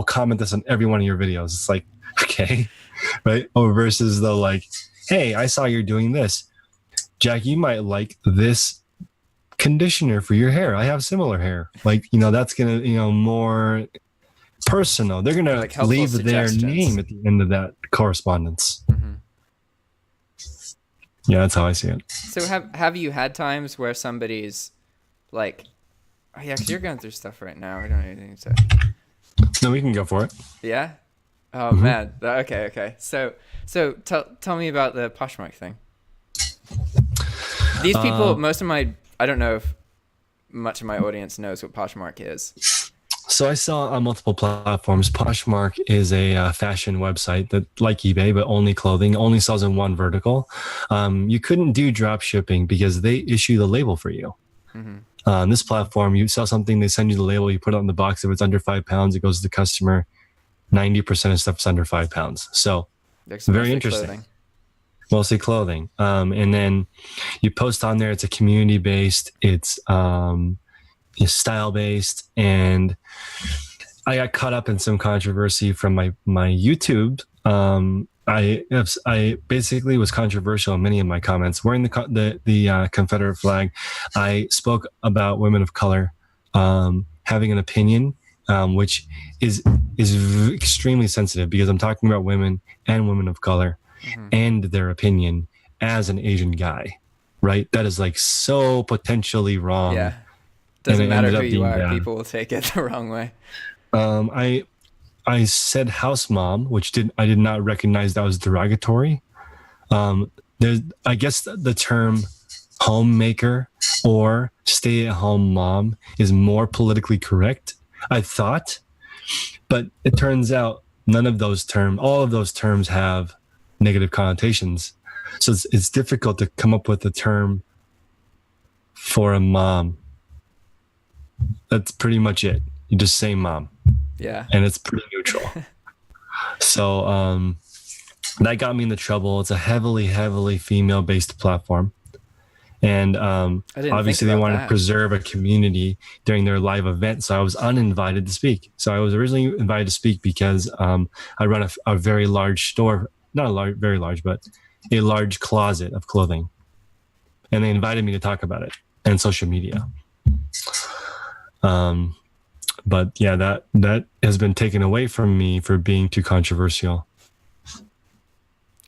comment this on every one of your videos. It's like, okay, right? Or versus though, like, hey, I saw you're doing this. Jack, you might like this conditioner for your hair. I have similar hair. Like, that's going to, more personal. They're going to like leave their name at the end of that correspondence. Mm-hmm. Yeah, that's how I see it. So have you had times where somebody's like, oh yeah, because you're going through stuff right now. We don't have anything to say. No, we can go for it. Yeah? Oh, man. Okay. So tell me about the Poshmark thing. These people, I don't know if much of my audience knows what Poshmark is. So I sell on multiple platforms. Poshmark is a fashion website that, like eBay, but only clothing, only sells in one vertical. You couldn't do drop shipping because they issue the label for you. Mm-hmm. On this platform, you sell something, they send you the label, you put it on the box. If it's under 5 pounds, it goes to the customer. 90% of stuff's under 5 pounds. So very interesting. Clothing. Mostly clothing. And then you post on there. It's a community-based. It's style-based. And I got caught up in some controversy from my YouTube. I basically was controversial in many of my comments. Wearing the Confederate flag, I spoke about women of color having an opinion, which is extremely sensitive because I'm talking about women and women of color. Mm-hmm. And their opinion as an Asian guy, right? That is like so potentially wrong. Yeah. Doesn't matter who you are, people will take it the wrong way. I said house mom, which I did not recognize that was derogatory. I guess the term homemaker or stay-at-home mom is more politically correct, I thought. But it turns out none of those all of those terms have negative connotations. So it's difficult to come up with a term for a mom. That's pretty much it. You just say mom. Yeah. And it's pretty neutral. So that got me into trouble. It's a heavily female-based platform. And obviously they wanted to preserve a community during their live event. So I was uninvited to speak. So I was originally invited to speak because I run a very large store, not very large, but a large closet of clothing. And they invited me to talk about it and social media. But yeah, that has been taken away from me for being too controversial.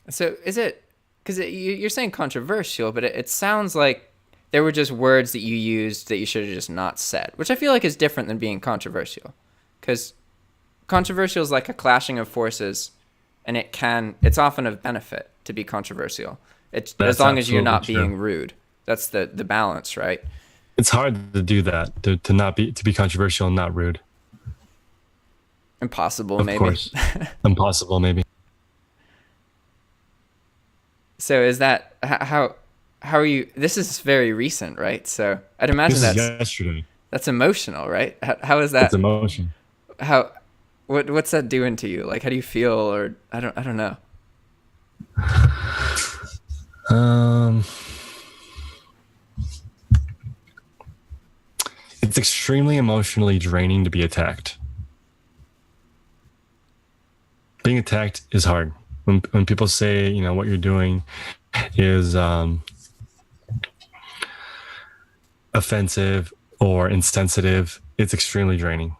So is it, because you're saying controversial, but it sounds like there were just words that you used that you should have just not said, which I feel like is different than being controversial. Because controversial is like a clashing of forces, and it's often of benefit to be controversial. As long as you're not being rude. That's the balance, right? It's hard to do that, to be controversial and not rude. Impossible, maybe. Of course. Impossible, maybe. So is that how are you? This is very recent, right? So I'd imagine this is yesterday. That's emotional, right? How is that? It's emotion. What's that doing to you? Like, how do you feel? Or I don't know. It's extremely emotionally draining to be attacked. Being attacked is hard. When people say, what you're doing is offensive or insensitive, it's extremely draining.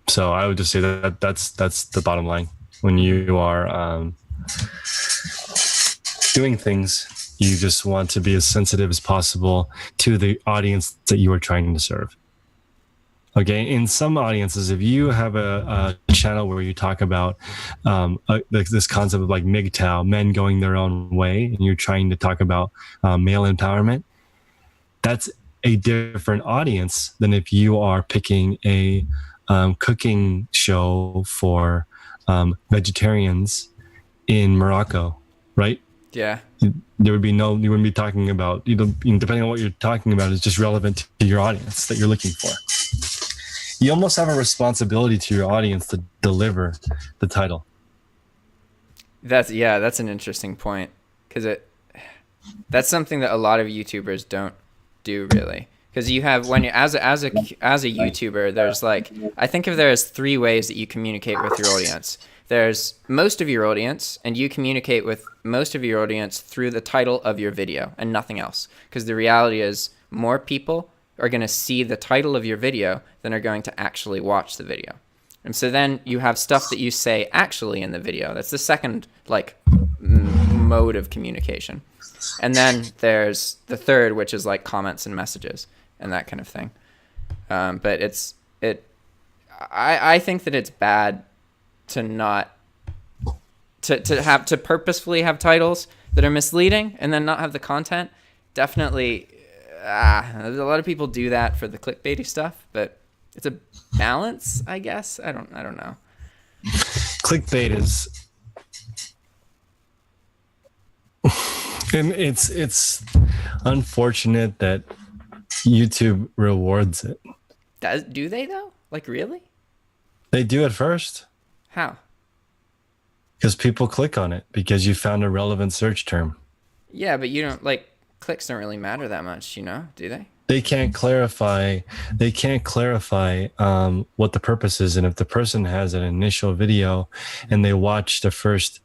So I would just say that's the bottom line. When you are doing things, you just want to be as sensitive as possible to the audience that you are trying to serve. Okay, in some audiences, if you have a channel where you talk about this concept of like MGTOW, men going their own way, and you're trying to talk about male empowerment, that's a different audience than if you are picking a cooking show for vegetarians in Morocco, right? Yeah. There would be you wouldn't be talking about, depending on what you're talking about, is just relevant to your audience that you're looking for. You almost have a responsibility to your audience to deliver the title. That's an interesting point, because that's something that a lot of YouTubers don't do really. Because you have, when you as a YouTuber, there's I think of there as 3 ways that you communicate with your audience. There's most of your audience, and you communicate with most of your audience through the title of your video and nothing else. Because the reality is more people are going to see the title of your video than are going to actually watch the video. And so then you have stuff that you say actually in the video. That's the second mode of communication. And then there's the third, which is comments and messages and that kind of thing. But I think that it's bad to not to purposefully have titles that are misleading and then not have the content. Definitely, a lot of people do that for the clickbaity stuff, but it's a balance, I guess. I don't know. Clickbait is, and it's unfortunate that YouTube rewards it. Do they though? Really? They do at first. How? Because people click on it because you found a relevant search term. Yeah, but you don't clicks don't really matter that much, do they? They can't clarify what the purpose is. And if the person has an initial video and they watch the first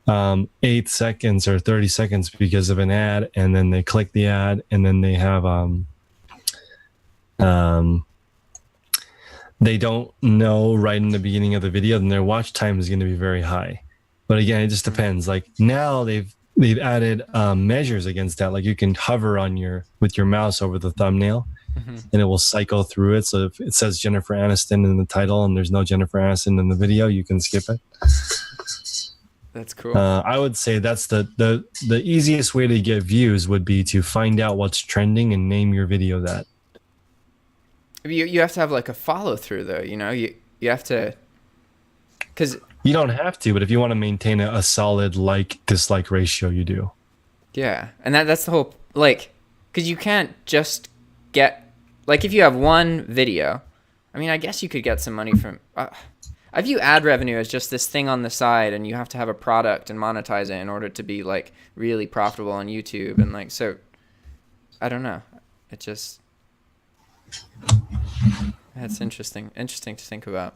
8 seconds or 30 seconds because of an ad, and then they click the ad, and then they have they don't know right in the beginning of the video, then their watch time is going to be very high. But again, it just depends. Now they've added measures against that. You can hover with your mouse over the thumbnail, and it will cycle through it. So if it says Jennifer Aniston in the title and there's no Jennifer Aniston in the video, you can skip it. That's cool. I would say that's the easiest way to get views would be to find out what's trending and name your video that. You have to have a follow through though. You have to. Because You don't have to, but if you want to maintain a solid like-dislike ratio, you do. yeah, and that's the whole, like, because you can't just get, like, if you have one video, I mean, I guess you could get some money from, I view ad revenue as just this thing on the side, and you have to have a product and monetize it in order to be, like, really profitable on YouTube, and, like, so, I don't know. It just, that's interesting to think about.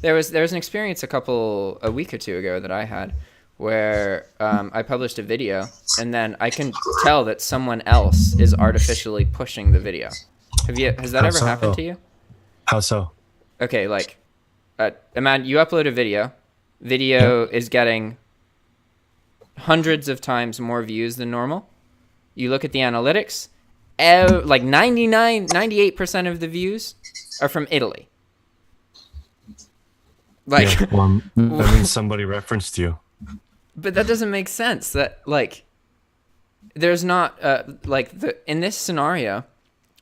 There was an experience a week or two ago that I had where I published a video, and then I can tell that someone else is artificially pushing the video. Has that ever happened to you? How so? Okay, like, imagine you upload a video is getting hundreds of times more views than normal. You look at the analytics, like 98% of the views are from Italy. Like, well, that means somebody referenced you. But that doesn't make sense. That, like, there's not in this scenario,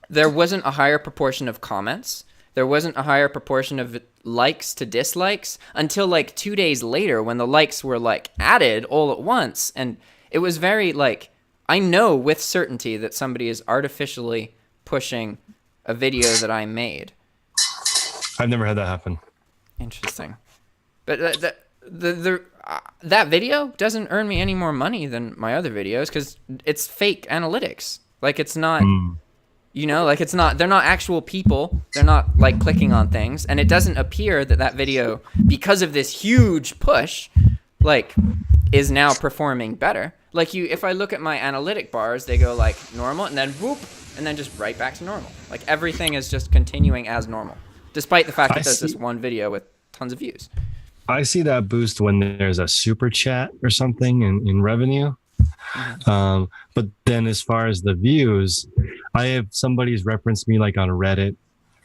there wasn't a higher proportion of comments. There wasn't a higher proportion of likes to dislikes until like 2 days later when the likes were like added all at once, and it was very like, I know with certainty that somebody is artificially pushing a video that I made. I've never had that happen. Interesting. But that video doesn't earn me any more money than my other videos because it's fake analytics. Like, it's not, like, it's not, they're not actual people. They're not, like, clicking on things. And it doesn't appear that video, because of this huge push, like, is now performing better. Like, if I look at my analytic bars, they go, like, normal, and then whoop, and then just right back to normal. Like, everything is just continuing as normal, despite the fact that there's this one video with tons of views. I see that boost when there's a super chat or something in revenue. But then as far as the views, I have somebody's referenced me like on Reddit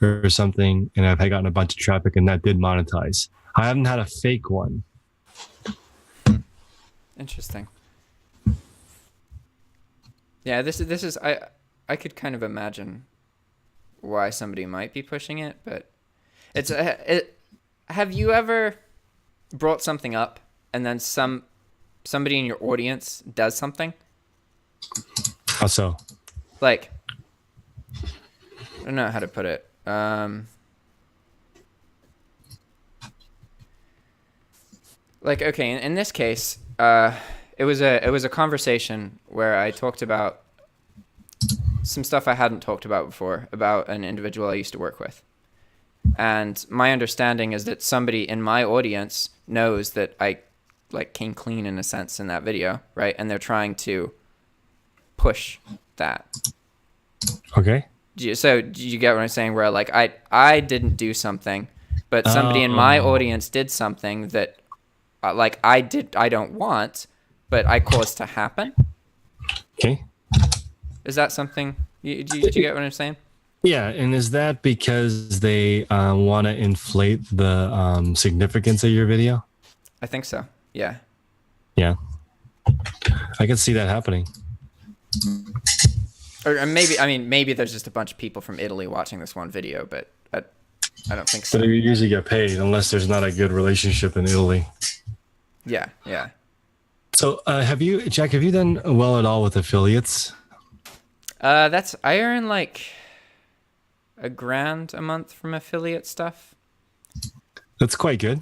or something, and I've gotten a bunch of traffic, and that did monetize. I haven't had a fake one. Interesting. Yeah, this is I could kind of imagine why somebody might be pushing it, but have you ever brought something up and then somebody in your audience does something? How so? Like, I don't know how to put it. Like, okay, in this case, it was a conversation where I talked about some stuff I hadn't talked about before about an individual I used to work with. And my understanding is that somebody in my audience knows that I, like, came clean in a sense in that video, right? And they're trying to push that. Okay. So do you get what I'm saying? Where, like, I didn't do something, but somebody in my audience did something that, like, I don't want, but I caused to happen. Okay. Is that something? Do you get what I'm saying? Yeah, and is that because they want to inflate the significance of your video? I think so. Yeah. Yeah. I can see that happening. Or maybe there's just a bunch of people from Italy watching this one video, but I don't think so. But you usually get paid unless there's not a good relationship in Italy. Yeah, yeah. So have you done well at all with affiliates? I earn like $1,000 a month from affiliate stuff. That's quite good.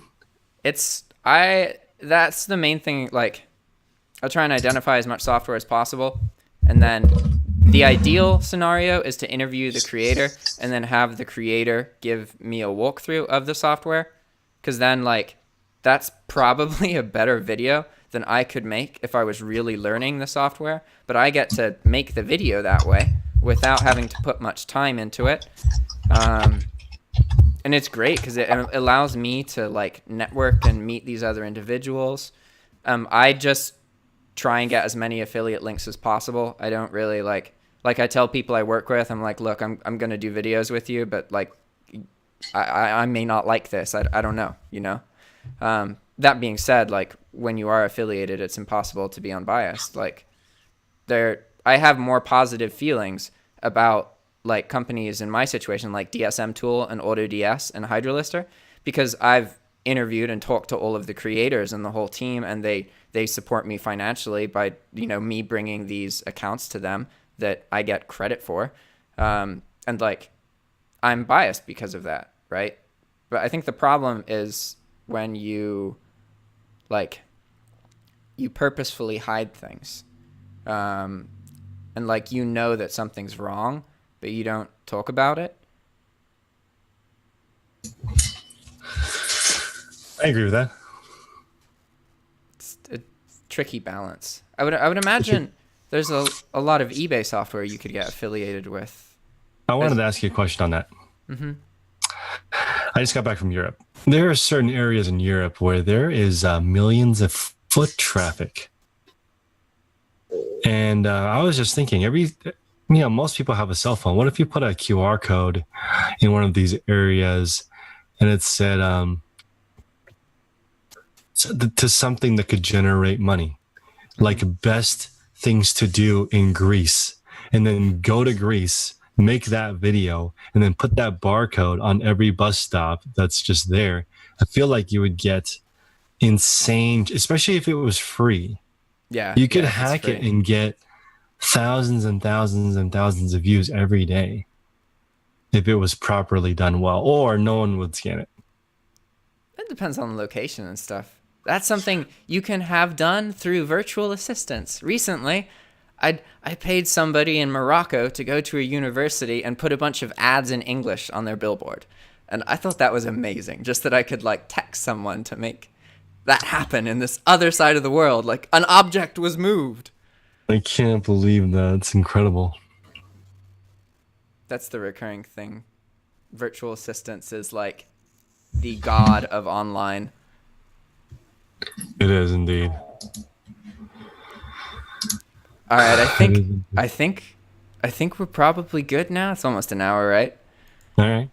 That's the main thing. Like, I'll try and identify as much software as possible, and then the ideal scenario is to interview the creator and then have the creator give me a walkthrough of the software, because then, like, that's probably a better video than I could make if I was really learning the software, but I get to make the video that way without having to put much time into it. And it's great because it allows me to, like, network and meet these other individuals. I just try and get as many affiliate links as possible. I don't really like I tell people I work with, I'm like, look, I'm going to do videos with you, but, like, I may not like this. I don't know, you know? That being said, like, when you are affiliated, it's impossible to be unbiased. Like, I have more positive feelings about, like, companies in my situation, like DSM Tool and AutoDS and Hydra Lister, because I've interviewed and talked to all of the creators and the whole team, and they support me financially by, you know, me bringing these accounts to them that I get credit for. And like, I'm biased because of that, right? But I think the problem is when you purposefully hide things. And like, you know that something's wrong, but you don't talk about it. I agree with that. It's a tricky balance. I would imagine there's a lot of eBay software you could get affiliated with. I wanted to ask you a question on that. Mm-hmm. I just got back from Europe. There are certain areas in Europe where there is millions of foot traffic. And I was just thinking, most people have a cell phone. What if you put a QR code in one of these areas and it said to something that could generate money, like best things to do in Greece, and then go to Greece, make that video, and then put that barcode on every bus stop that's just there? I feel like you would get insane, especially if it was free. Yeah, you could hack it and get thousands and thousands and thousands of views every day if it was properly done well, or no one would scan it. It depends on the location and stuff. That's something you can have done through virtual assistants. Recently, I paid somebody in Morocco to go to a university and put a bunch of ads in English on their billboard. And I thought that was amazing, just that I could like text someone to make that happen in this other side of the world. Like, an object was moved. I can't believe that. It's incredible. That's the recurring thing. Virtual assistants is like the god of online. It is indeed. All right, I think we're probably good now. It's almost an hour, right? All right.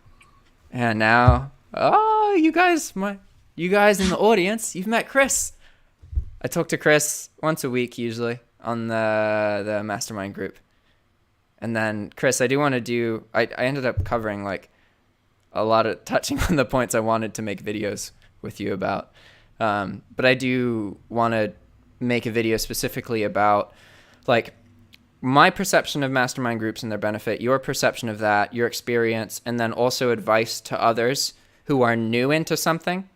And now, you guys in the audience, you've met Chris. I talk to Chris once a week usually on the mastermind group. And then Chris, I ended up covering like a lot of touching on the points I wanted to make videos with you about. But I do want to make a video specifically about like my perception of mastermind groups and their benefit, your perception of that, your experience, and then also advice to others who are new into something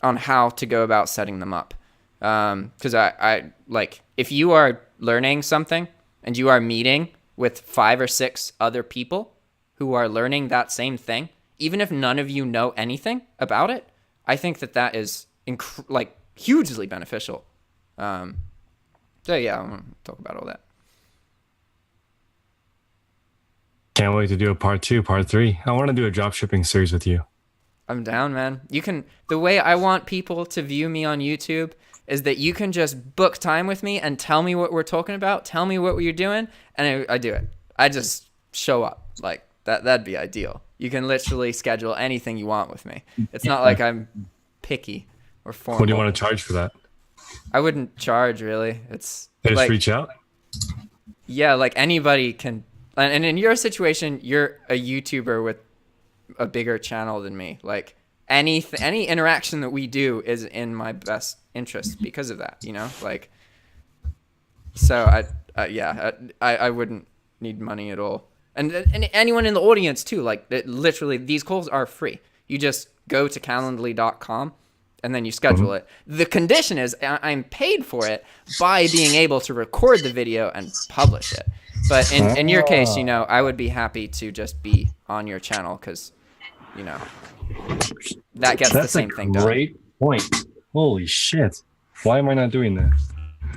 on how to go about setting them up. Because I like, if you are learning something and you are meeting with 5 or 6 other people who are learning that same thing, even if none of you know anything about it, I think that is hugely beneficial. So yeah, I'm gonna talk about all that. Can't wait to do a part 2, part 3. I want to do a drop shipping series with you. I'm down, man. The way I want people to view me on YouTube is that you can just book time with me and tell me what we're talking about, tell me what you're doing, and I do it. I just show up. Like, that'd be ideal. You can literally schedule anything you want with me. It's not like I'm picky or formal. What do you want to charge for that? I wouldn't charge, really. It's They just like, reach out? Yeah, like anybody can. And in your situation, you're a YouTuber with a bigger channel than me. Like, any interaction that we do is in my best interest because of that, you know? Like, so I wouldn't need money at all. And anyone in the audience too, like, literally these calls are free. You just go to calendly.com and then you schedule it. The condition is I'm paid for it by being able to record the video and publish it. But in your case, you know, I would be happy to just be on your channel because, you know, that gets the same thing done. That's a great point. Holy shit. Why am I not doing that?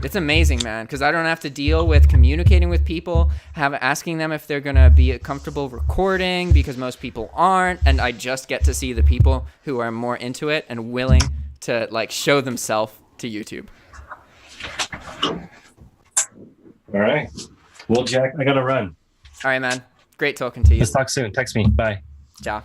It's amazing, man, because I don't have to deal with communicating with people, asking them if they're going to be comfortable recording, because most people aren't, and I just get to see the people who are more into it and willing to, like, show themselves to YouTube. All right. Well, Jack, I got to run. All right, man. Great talking to you. Let's talk soon. Text me. Bye. Ciao.